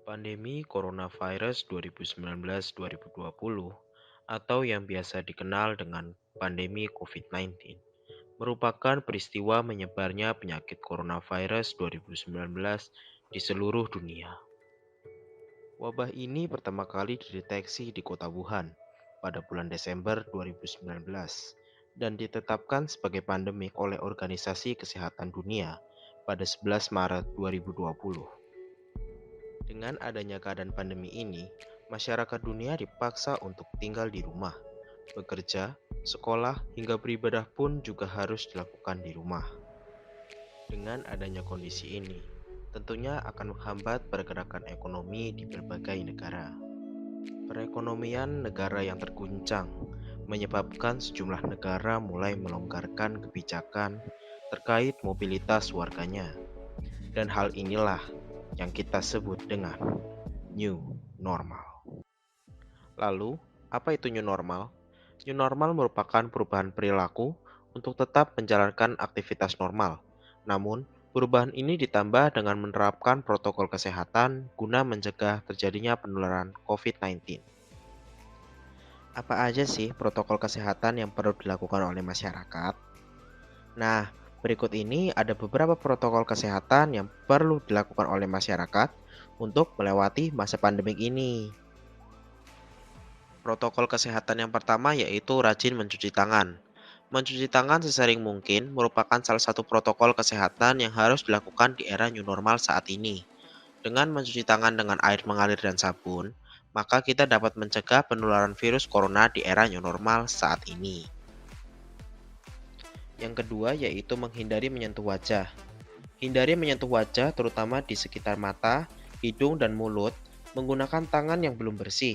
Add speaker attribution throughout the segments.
Speaker 1: Pandemi coronavirus 2019-2020 atau yang biasa dikenal dengan pandemi COVID-19 merupakan peristiwa menyebarnya penyakit coronavirus 2019 di seluruh dunia. Wabah ini pertama kali dideteksi di kota Wuhan pada bulan Desember 2019 dan ditetapkan sebagai pandemik oleh Organisasi Kesehatan Dunia pada 11 Maret 2020. Dengan adanya keadaan pandemi ini, masyarakat dunia dipaksa untuk tinggal di rumah, bekerja, sekolah, hingga beribadah pun juga harus dilakukan di rumah. Dengan adanya kondisi ini, tentunya akan menghambat pergerakan ekonomi di berbagai negara. Perekonomian negara yang terguncang menyebabkan sejumlah negara mulai melonggarkan kebijakan terkait mobilitas warganya. Dan hal inilah yang kita sebut dengan new normal. Lalu, apa itu new normal? New normal merupakan perubahan perilaku untuk tetap menjalankan aktivitas normal. Namun, perubahan ini ditambah dengan menerapkan protokol kesehatan guna mencegah terjadinya penularan COVID-19. Apa aja sih protokol kesehatan yang perlu dilakukan oleh masyarakat? Nah, berikut ini ada beberapa protokol kesehatan yang perlu dilakukan oleh masyarakat untuk melewati masa pandemik ini. Protokol kesehatan yang pertama yaitu rajin mencuci tangan. Mencuci tangan sesering mungkin merupakan salah satu protokol kesehatan yang harus dilakukan di era new normal saat ini. Dengan mencuci tangan dengan air mengalir dan sabun, maka kita dapat mencegah penularan virus corona di era new normal saat ini. Yang kedua yaitu menghindari menyentuh wajah. Hindari menyentuh wajah terutama di sekitar mata, hidung, dan mulut menggunakan tangan yang belum bersih.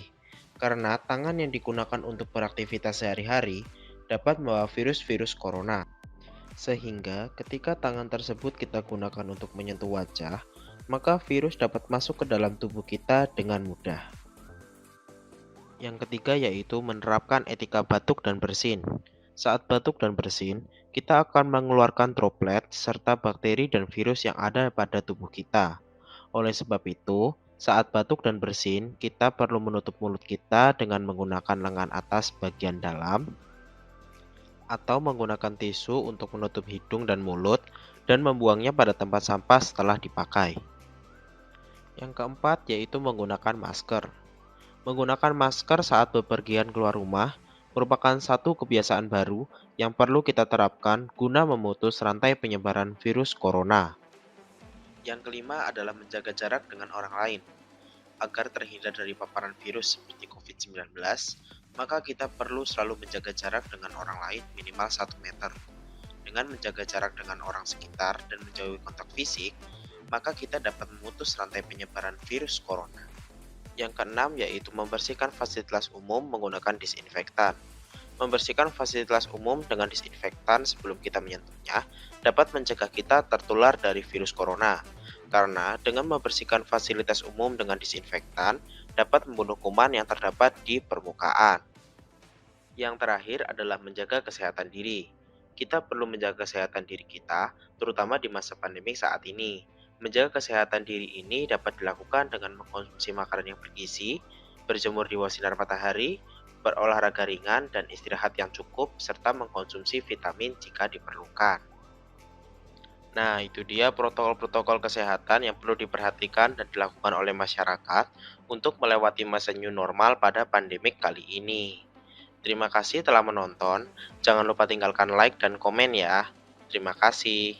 Speaker 1: Karena tangan yang digunakan untuk beraktivitas sehari-hari dapat membawa virus-virus corona. Sehingga ketika tangan tersebut kita gunakan untuk menyentuh wajah, maka virus dapat masuk ke dalam tubuh kita dengan mudah. Yang ketiga yaitu menerapkan etika batuk dan bersin. Saat batuk dan bersin, kita akan mengeluarkan droplet serta bakteri dan virus yang ada pada tubuh kita. Oleh sebab itu, saat batuk dan bersin, kita perlu menutup mulut kita dengan menggunakan lengan atas bagian dalam atau menggunakan tisu untuk menutup hidung dan mulut dan membuangnya pada tempat sampah setelah dipakai. Yang keempat yaitu menggunakan masker. Menggunakan masker saat bepergian keluar rumah merupakan satu kebiasaan baru yang perlu kita terapkan guna memutus rantai penyebaran virus corona. Yang kelima adalah menjaga jarak dengan orang lain. Agar terhindar dari paparan virus seperti COVID-19, maka kita perlu selalu menjaga jarak dengan orang lain minimal 1 meter. Dengan menjaga jarak dengan orang sekitar dan menjauhi kontak fisik, maka kita dapat memutus rantai penyebaran virus corona. Yang keenam yaitu membersihkan fasilitas umum menggunakan disinfektan. Membersihkan fasilitas umum dengan disinfektan sebelum kita menyentuhnya dapat mencegah kita tertular dari virus corona. Karena dengan membersihkan fasilitas umum dengan disinfektan dapat membunuh kuman yang terdapat di permukaan. Yang terakhir adalah menjaga kesehatan diri. Kita perlu menjaga kesehatan diri kita, terutama di masa pandemi saat ini. Menjaga kesehatan diri ini dapat dilakukan dengan mengkonsumsi makanan yang bergizi, berjemur di bawah sinar matahari, berolahraga ringan dan istirahat yang cukup, serta mengkonsumsi vitamin jika diperlukan. Nah, itu dia protokol-protokol kesehatan yang perlu diperhatikan dan dilakukan oleh masyarakat untuk melewati masa new normal pada pandemik kali ini. Terima kasih telah menonton. Jangan lupa tinggalkan like dan komen ya. Terima kasih.